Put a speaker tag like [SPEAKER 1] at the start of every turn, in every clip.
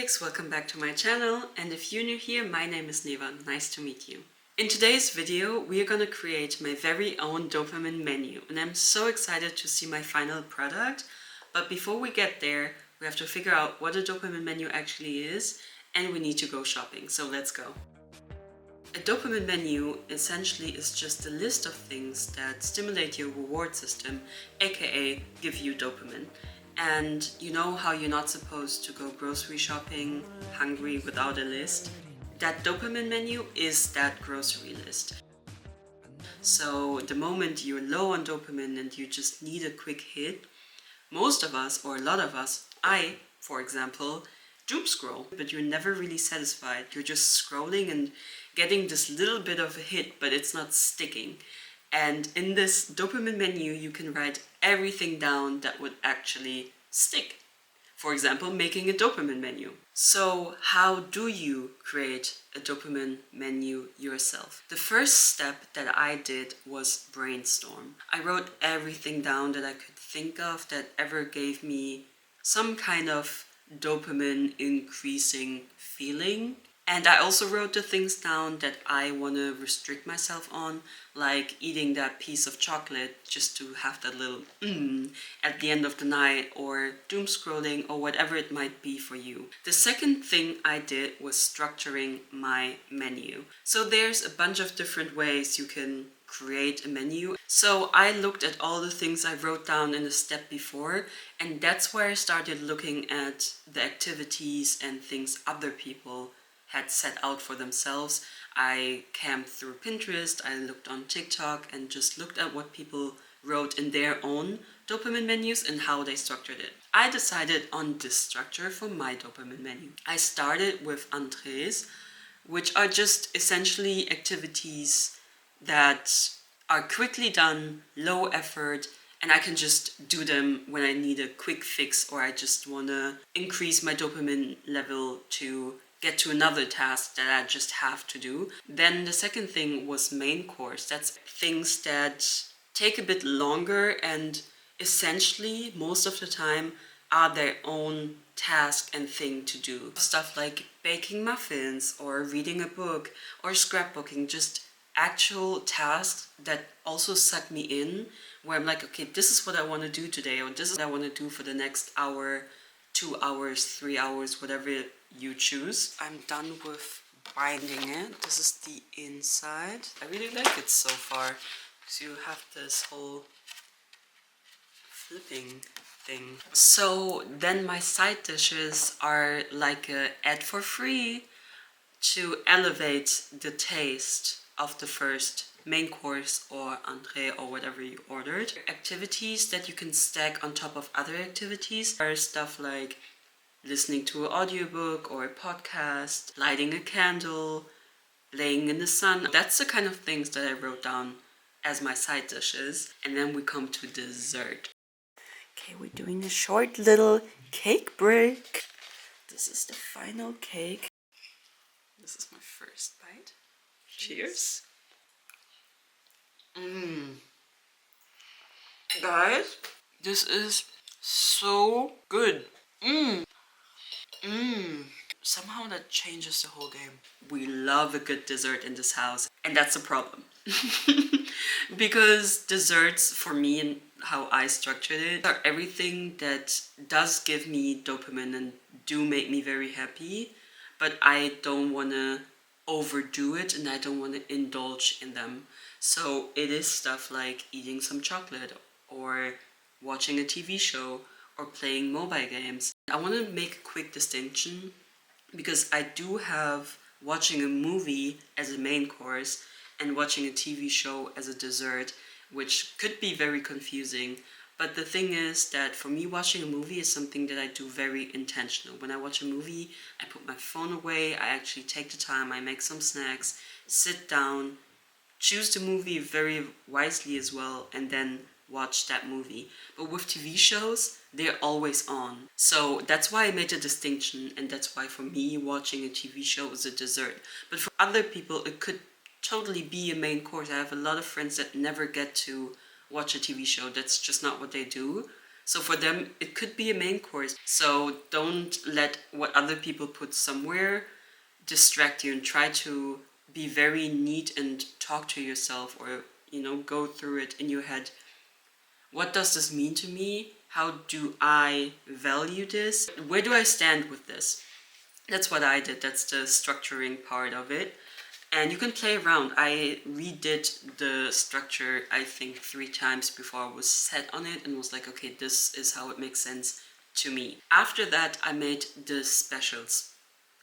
[SPEAKER 1] Cupcakes, welcome back to my channel, and if you're new here, my name is Neva, nice to meet you. In today's video, we are gonna create my very own dopamine menu, and I'm so excited to see my final product. But before we get there, we have to figure out what a dopamine menu actually is, and we need to go shopping, so let's go. A dopamine menu essentially is just a list of things that stimulate your reward system, aka give you dopamine. And you know how you're not supposed to go grocery shopping hungry without a list? That dopamine menu is that grocery list. So the moment you're low on dopamine and you just need a quick hit, most of us, or a lot of us, I, for example, doom scroll, but you're never really satisfied. You're just scrolling and getting this little bit of a hit, but it's not sticking. And in this dopamine menu, you can write everything down that would actually stick. For example, making a dopamine menu. So how do you create a dopamine menu yourself? The first step that I did was brainstorm. I wrote everything down that I could think of that ever gave me some kind of dopamine increasing feeling. And I also wrote the things down that I want to restrict myself on, like eating that piece of chocolate just to have that little at the end of the night, or doom scrolling, or whatever it might be for you. The second thing I did was structuring my menu. So there's a bunch of different ways you can create a menu. So I looked at all the things I wrote down in the step before, and that's where I started looking at the activities and things other people had set out for themselves. I camped through Pinterest, I looked on TikTok and just looked at what people wrote in their own dopamine menus and how they structured it. I decided on this structure for my dopamine menu. I started with entrées, which are just essentially activities that are quickly done, low effort, and I can just do them when I need a quick fix or I just want to increase my dopamine level to get to another task that I just have to do. Then the second thing was main course. That's things that take a bit longer and essentially most of the time are their own task and thing to do. Stuff like baking muffins or reading a book or scrapbooking, just actual tasks that also suck me in, where I'm like, okay, this is what I want to do today, or this is what I want to do for the next hour, 2 hours, 3 hours, whatever you choose. I'm done with binding it. This is the inside. I really like it so far because you have this whole flipping thing. So then my side dishes are like a add for free to elevate the taste of the first main course or entree or whatever you ordered. Activities that you can stack on top of other activities are stuff like listening to an audiobook or a podcast, lighting a candle, laying in the sun. That's the kind of things that I wrote down as my side dishes. And then we come to dessert. Okay, we're doing a short little cake break. This is the final cake. This is my first bite. Cheers. Guys, this is so good. Somehow that changes the whole game. We love a good dessert in this house, and that's a problem. Because desserts, for me and how I structured it, are everything that does give me dopamine and do make me very happy, but I don't want to overdo it and I don't want to indulge in them. So it is stuff like eating some chocolate or watching a TV show or playing mobile games. I want to make a quick distinction because I do have watching a movie as a main course and watching a TV show as a dessert, which could be very confusing. But the thing is that for me, watching a movie is something that I do very intentional. When I watch a movie, I put my phone away, I actually take the time, I make some snacks, sit down, choose the movie very wisely as well, and then watch that movie. But with TV shows, they're always on. So that's why I made a distinction, and that's why for me, watching a TV show is a dessert. But for other people, it could totally be a main course. I have a lot of friends that never get to watch a TV show. That's just not what they do. So for them, it could be a main course. So don't let what other people put somewhere distract you, and try to be very neat and talk to yourself, or, go through it in your head. What does this mean to me? How do I value this? Where do I stand with this? That's what I did. That's the structuring part of it. And you can play around. I redid the structure, I think, 3 times before I was set on it and was like, okay, this is how it makes sense to me. After that, I made the specials.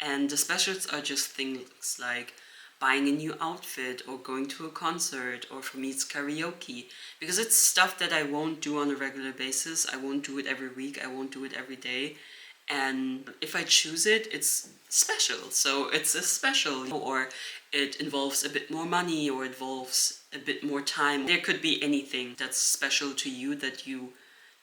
[SPEAKER 1] And the specials are just things like buying a new outfit, or going to a concert, or for me it's karaoke. Because it's stuff that I won't do on a regular basis. I won't do it every week. I won't do it every day. And if I choose it, it's special. So it's a special, or it involves a bit more money, or it involves a bit more time. There could be anything that's special to you that you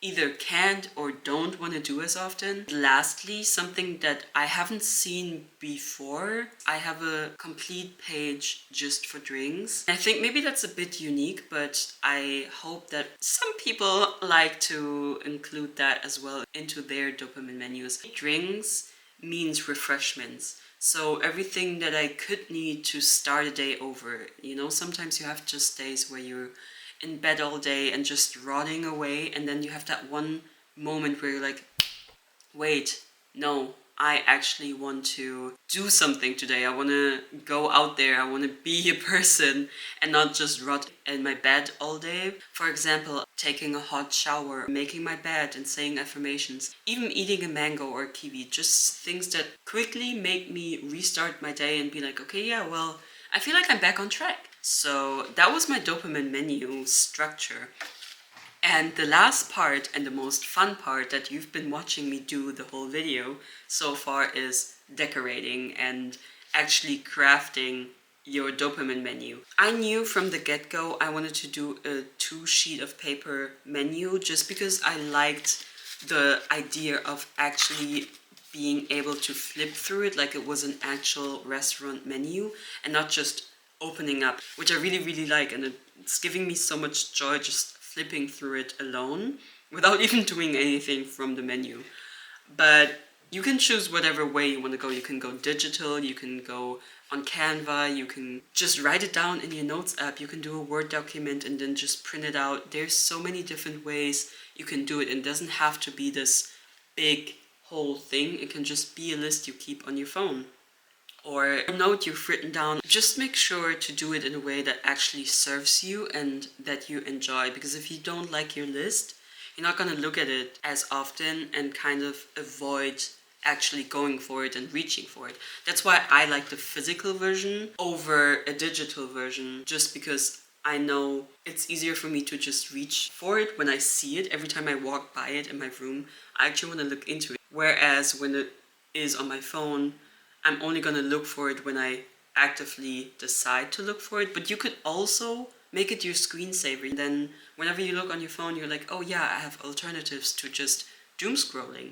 [SPEAKER 1] either can't or don't want to do as often. Lastly, something that I haven't seen before, I have a complete page just for drinks. I think maybe that's a bit unique, but I hope that some people like to include that as well into their dopamine menus. Drinks means refreshments. So everything that I could need to start a day over. Sometimes you have just days where you're in bed all day and just rotting away, and then you have that one moment where you're like, wait, no, I actually want to do something today. I want to go out there. I want to be a person and not just rot in my bed all day. For example, taking a hot shower, making my bed and saying affirmations, even eating a mango or a kiwi, just things that quickly make me restart my day and be like, okay, yeah, well, I feel like I'm back on track. So that was my dopamine menu structure. And the last part, and the most fun part that you've been watching me do the whole video so far, is decorating and actually crafting your dopamine menu. I knew from the get-go I wanted to do a 2-sheet of paper menu, just because I liked the idea of actually being able to flip through it like it was an actual restaurant menu, and not just opening up, which I really, really like. And it's giving me so much joy just flipping through it alone without even doing anything from the menu. But you can choose whatever way you want to go. You can go digital, you can go on Canva, you can just write it down in your notes app, you can do a Word document and then just print it out. There's so many different ways you can do it, and it doesn't have to be this big whole thing. It can just be a list you keep on your phone, or a note you've written down. Just make sure to do it in a way that actually serves you and that you enjoy. Because if you don't like your list, you're not going to look at it as often and kind of avoid actually going for it and reaching for it. That's why I like the physical version over a digital version, just because I know it's easier for me to just reach for it when I see it. Every time I walk by it in my room, I actually want to look into it. Whereas when it is on my phone, I'm only going to look for it when I actively decide to look for it. But you could also make it your screensaver. And then whenever you look on your phone, you're like, oh yeah, I have alternatives to just doom scrolling.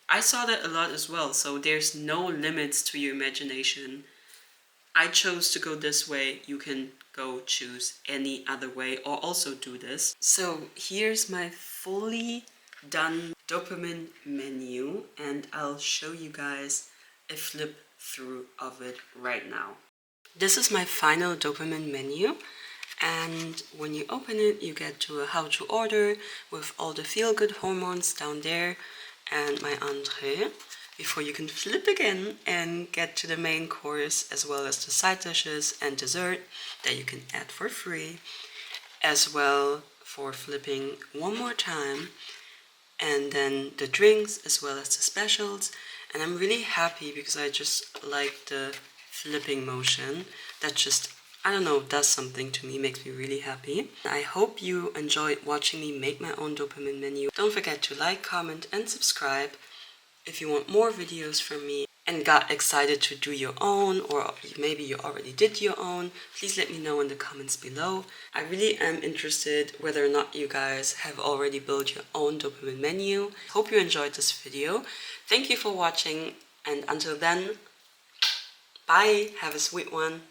[SPEAKER 1] I saw that a lot as well. So there's no limits to your imagination. I chose to go this way. You can go choose any other way or also do this. So here's my fully done dopamine menu, and I'll show you guys a flip through of it right now. This is my final dopamine menu, and when you open it, you get to a how to order with all the feel-good hormones down there and my entree, before you can flip again and get to the main course, as well as the side dishes and dessert that you can add for free, as well for flipping one more time, and then the drinks as well as the specials. And I'm really happy because I just like the flipping motion. That just, I don't know, does something to me, makes me really happy. I hope you enjoyed watching me make my own dopamine menu. Don't forget to like, comment and subscribe if you want more videos from me and got excited to do your own, or maybe you already did your own. Please let me know in the comments below. I really am interested whether or not you guys have already built your own dopamine menu. Hope you enjoyed this video. Thank you for watching, and until then, bye, have a sweet one.